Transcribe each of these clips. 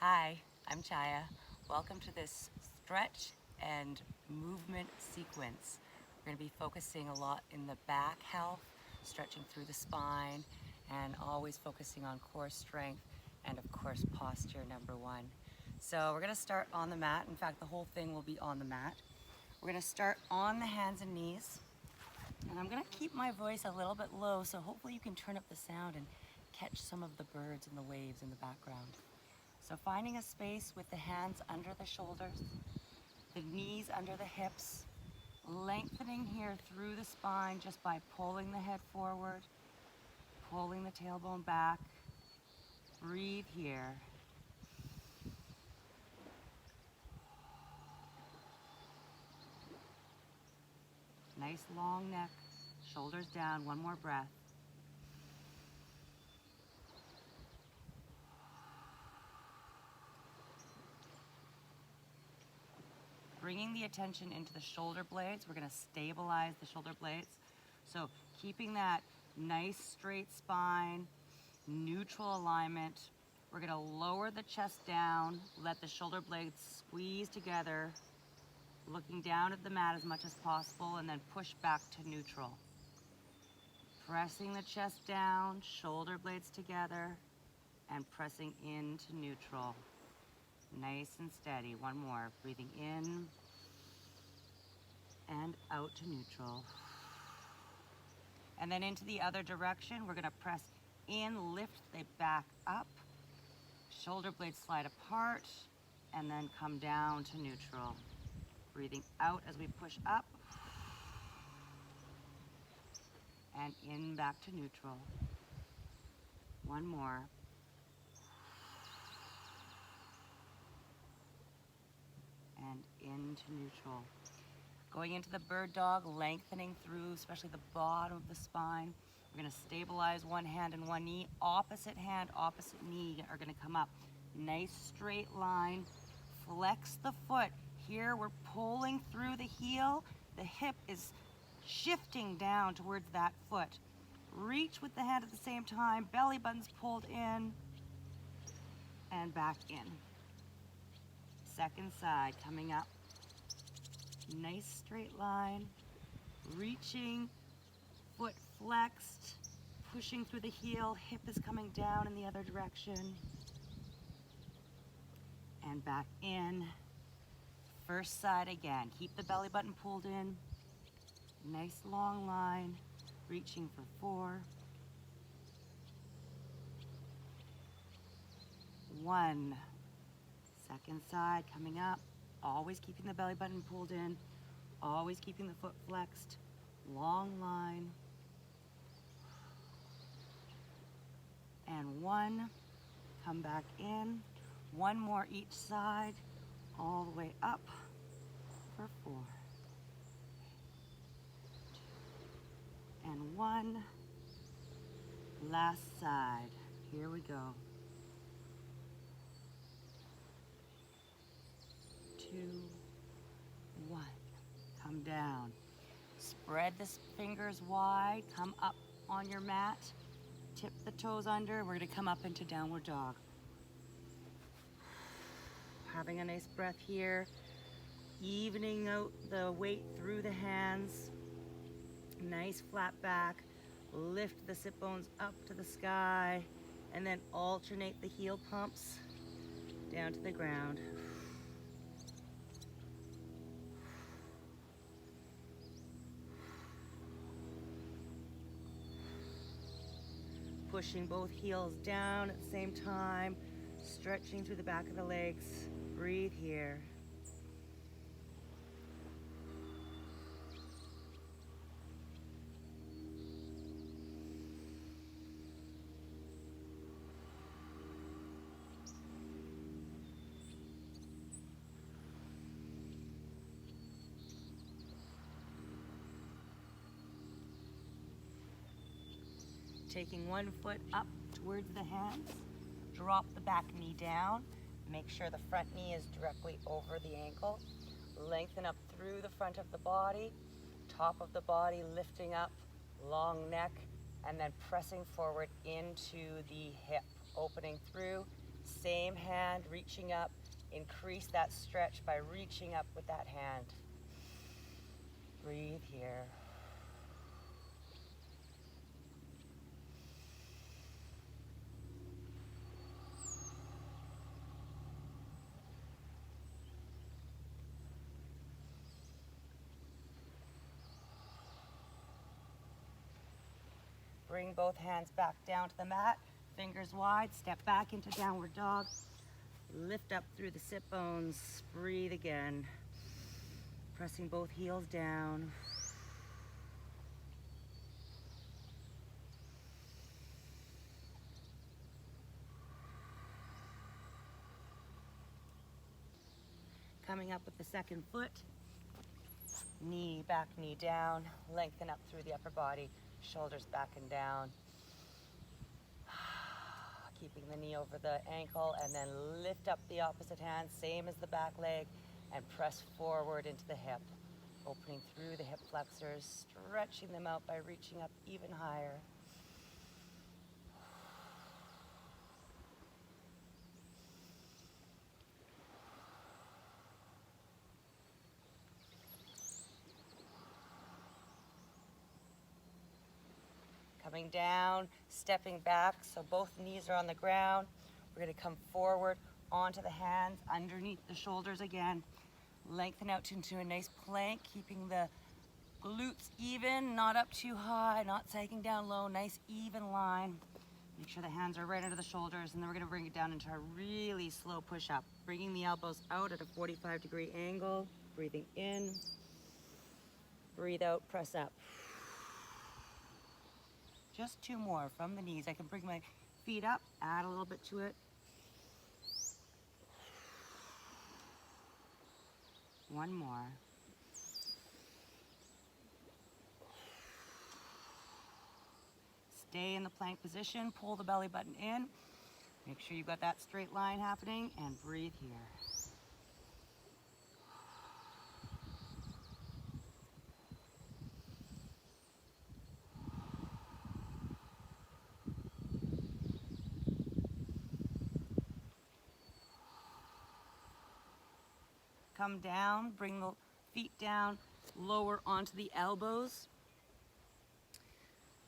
Hi, I'm Chaya. Welcome to this stretch and movement sequence. We're going to be focusing a lot in the back health, stretching through the spine, and always focusing on core strength and, of course, posture number one. So we're going to start on the mat. In fact, the whole thing will be on the mat. We're going to start on the hands and knees. And I'm going to keep my voice a little bit low, so hopefully you can turn up the sound and catch some of the birds and the waves in the background. So finding a space with the hands under the shoulders, the knees under the hips, lengthening here through the spine just by pulling the head forward, pulling the tailbone back. Breathe here. Nice long neck, shoulders down, one more breath. Bringing the attention into the shoulder blades. We're going to stabilize the shoulder blades. So keeping that nice straight spine, neutral alignment. We're going to lower the chest down, let the shoulder blades squeeze together, looking down at the mat as much as possible, and then push back to neutral. Pressing the chest down, shoulder blades together, and pressing into neutral. Nice and steady. One more. Breathing in and out to neutral. And then into the other direction, we're going to press in, lift the back up, shoulder blades slide apart, and then come down to neutral. Breathing out as we push up, and in back to neutral. One more. And into neutral. Going into the bird dog, lengthening through, especially the bottom of the spine. We're going to stabilize one hand and one knee. Opposite hand, opposite knee are going to come up. Nice straight line. Flex the foot. Here we're pulling through the heel. The hip is shifting down towards that foot. Reach with the hand at the same time. Belly button's pulled in and back in. Second side coming up. Nice straight line. Reaching, foot flexed, pushing through the heel. Hip is coming down in the other direction. And back in. First side again. Keep the belly button pulled in. Nice long line. Reaching for 4. 1. Second side coming up. Always keeping the belly button pulled in. Always keeping the foot flexed. Long line. And 1. Come back in. 1 more each side. All the way up for 4. And 1. Last side. Here we go. 2, 1. Come down. Spread the fingers wide. Come up on your mat. Tip the toes under. We're going to come up into downward dog. Having a nice breath here. Evening out the weight through the hands. Nice flat back. Lift the sit bones up to the sky. And then alternate the heel pumps down to the ground. Pushing both heels down at the same time, stretching through the back of the legs. Breathe here. Taking one foot up towards the hands, drop the back knee down, make sure the front knee is directly over the ankle, lengthen up through the front of the body, top of the body lifting up, long neck, and then pressing forward into the hip, opening through, Same hand reaching up. Increase that stretch by reaching up with that hand. Breathe here. Bring both hands back down to the mat, fingers wide, step back into downward dog. Lift up through the sit bones, breathe again. Pressing both heels down. Coming up with the second foot, knee back, knee down, lengthen up through the upper body, shoulders back and down. Keeping the knee over the ankle, and then lift up the opposite hand, same as the back leg, and press forward into the hip, opening through the hip flexors, stretching them out by reaching up even higher. Coming down, stepping back, so both knees are on the ground. We're going to come forward onto the hands, underneath the shoulders again. Lengthen out into a nice plank, keeping the glutes even, not up too high, not sagging down low, nice even line. Make sure the hands are right under the shoulders, and then we're going to bring it down into a really slow push-up. Bringing the elbows out at a 45-degree angle, breathing in, breathe out, press up. Just two more from the knees. I can bring my feet up, add a little bit to it. One more. Stay in the plank position, pull the belly button in. Make sure you've got that straight line happening, and breathe here. Come down, bring the feet down, lower onto the elbows.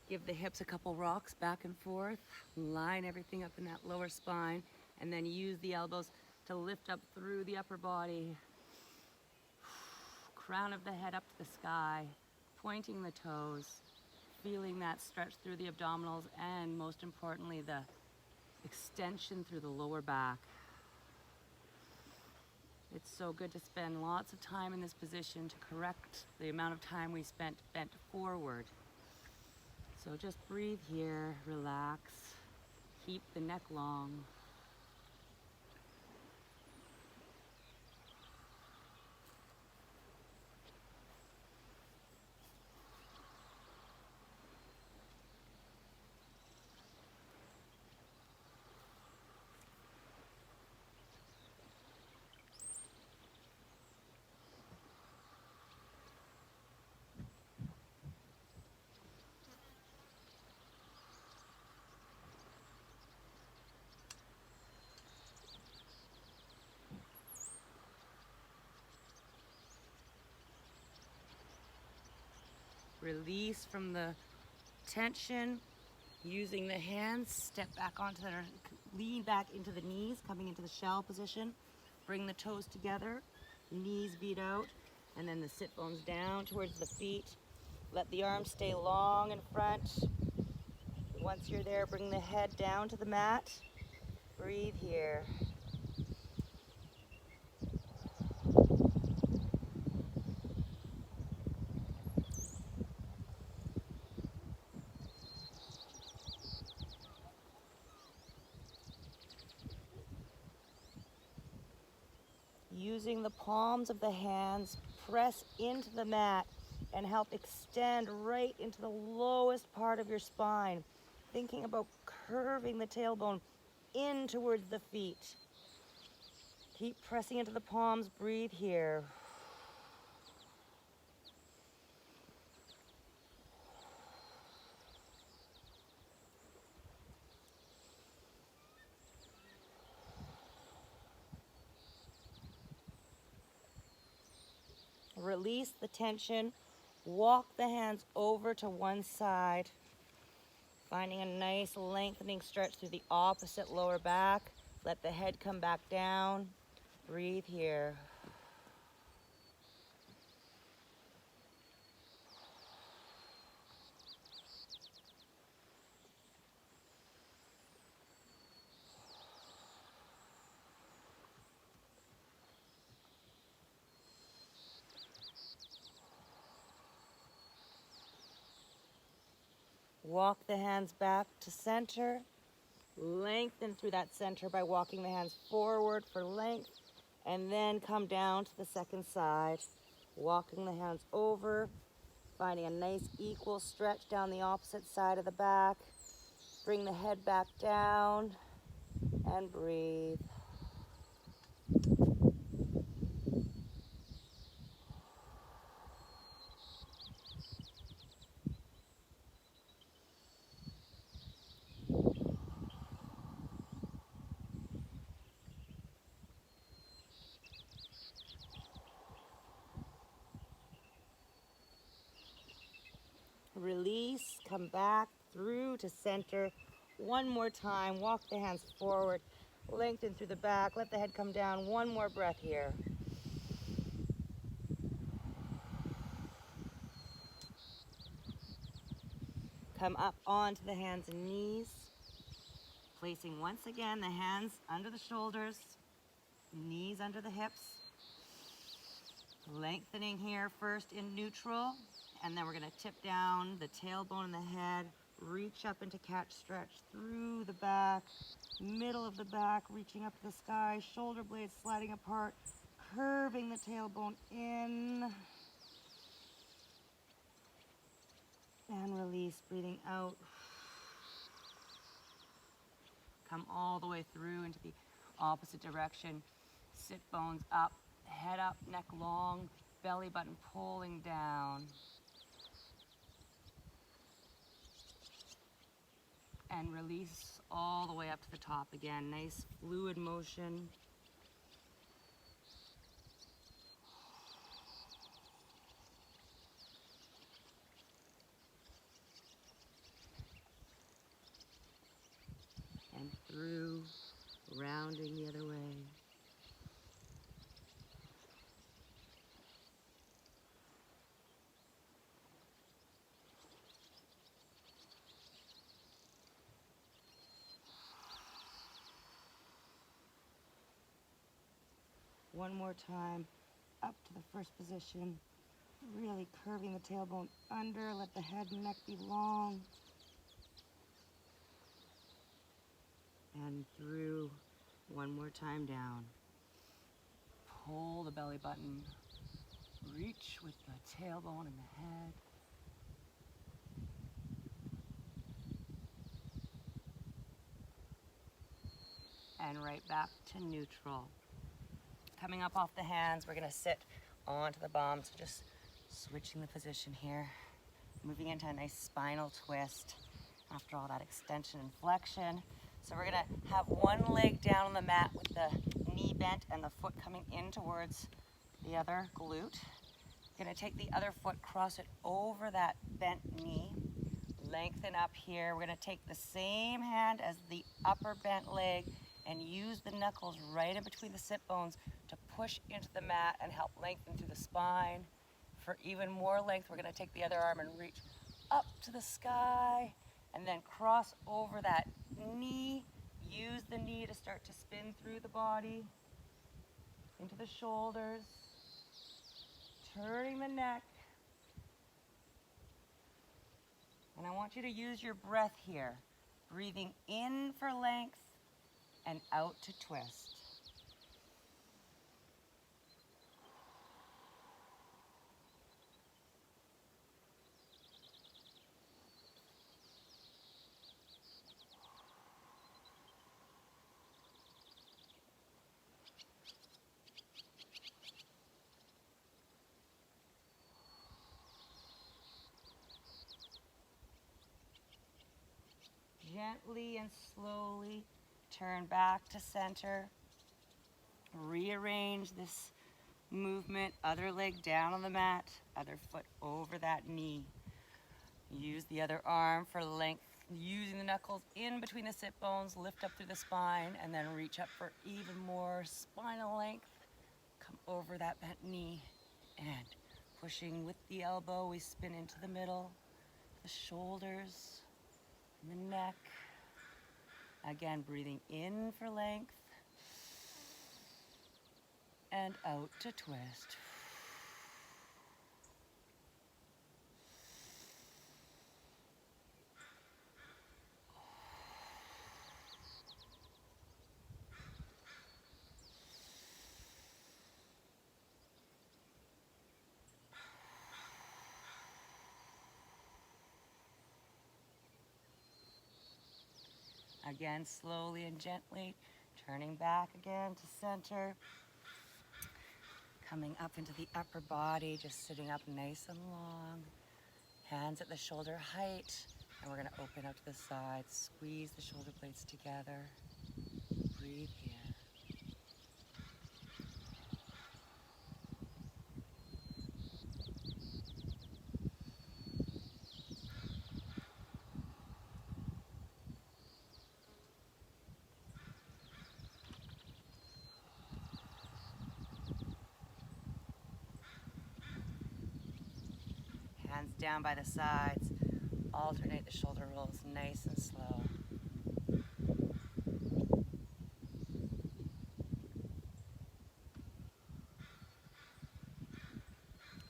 Give the hips a couple rocks back and forth. Line everything up in that lower spine, and then use the elbows to lift up through the upper body. Crown of the head up to the sky, pointing the toes, feeling that stretch through the abdominals, and most importantly, the extension through the lower back. It's so good to spend lots of time in this position to correct the amount of time we spent bent forward. So just breathe here, relax, keep the neck long. Release from the tension, using the hands, step back onto the, lean back into the knees, coming into the shell position. Bring the toes together, knees beat out, and then the sit bones down towards the feet. Let the arms stay long in front. Once you're there, bring the head down to the mat. Breathe here. Using the palms of the hands, press into the mat and help extend right into the lowest part of your spine. Thinking about curving the tailbone in towards the feet. Keep pressing into the palms, breathe here. release the tension. Walk the hands over to one side, finding a nice lengthening stretch through the opposite lower back. Let the head come back down. Breathe here. Walk the hands back to center. Lengthen through that center by walking the hands forward for length, and then come down to the second side. Walking the hands over, finding a nice equal stretch down the opposite side of the back. Bring the head back down and breathe. Release, come back through to center. One more time, walk the hands forward, lengthen through the back, let the head come down. One more breath here. Come up onto the hands and knees, placing once again the hands under the shoulders, knees under the hips. Lengthening here first in neutral, and then we're going to tip down the tailbone and the head, reach up into catch stretch through the back, middle of the back, reaching up to the sky, shoulder blades sliding apart, curving the tailbone in, and release, breathing out. Come all the way through into the opposite direction. Sit bones up, head up, neck long, belly button pulling down. And release all the way up to the top again. Nice fluid motion. And through, rounding the other way. One more time, up to the first position, really curving the tailbone under, let the head and neck be long. And through, one more time down. Pull the belly button, reach with the tailbone and the head. And right back to neutral. Coming up off the hands, we're going to sit onto the bum, so just switching the position here, moving into a nice spinal twist after all that extension and flexion. So we're going to have one leg down on the mat with the knee bent and the foot coming in towards the other glute. Going to take the other foot, cross it over that bent knee, lengthen up here. We're going to take the same hand as the upper bent leg and use the knuckles right in between the sit bones to push into the mat and help lengthen through the spine. For even more length, we're going to take the other arm and reach up to the sky and then cross over that knee. Use the knee to start to spin through the body, into the shoulders, turning the neck. And I want you to use your breath here, breathing in for length and out to twist. Gently and slowly turn back to center. Rearrange this movement, other leg down on the mat, other foot over that knee. Use the other arm for length, using the knuckles in between the sit bones, lift up through the spine, and then reach up for even more spinal length. Come over that bent knee, and pushing with the elbow, we spin into the middle, the shoulders, and the neck. Again, breathing in for length, and out to twist. Again, slowly and gently, turning back again to center. Coming up into the upper body, just sitting up nice and long. Hands at the shoulder height, and we're gonna open up to the sides. Squeeze the shoulder blades together. Breathe here. Hands down by the sides. Alternate the shoulder rolls nice and slow.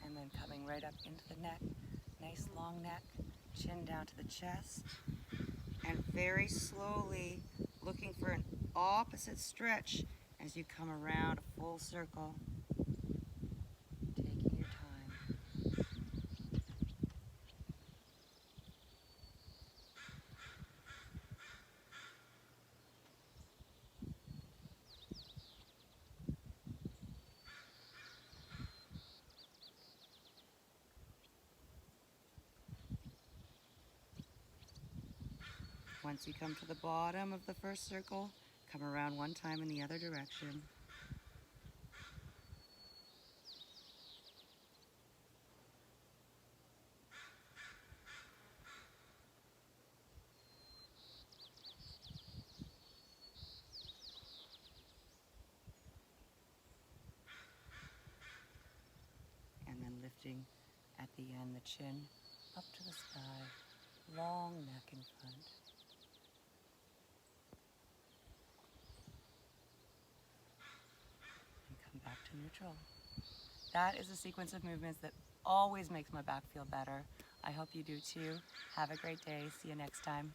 And then coming right up into the neck. Nice long neck. Chin down to the chest. And very slowly looking for an opposite stretch as you come around a full circle. Taking your time. Once you come to the bottom of the first circle, come around one time in the other direction. And then lifting at the end, the chin up to the sky, long neck in front. And come back to neutral. That is a sequence of movements that always makes my back feel better. I hope you do too. Have a great day. See you next time.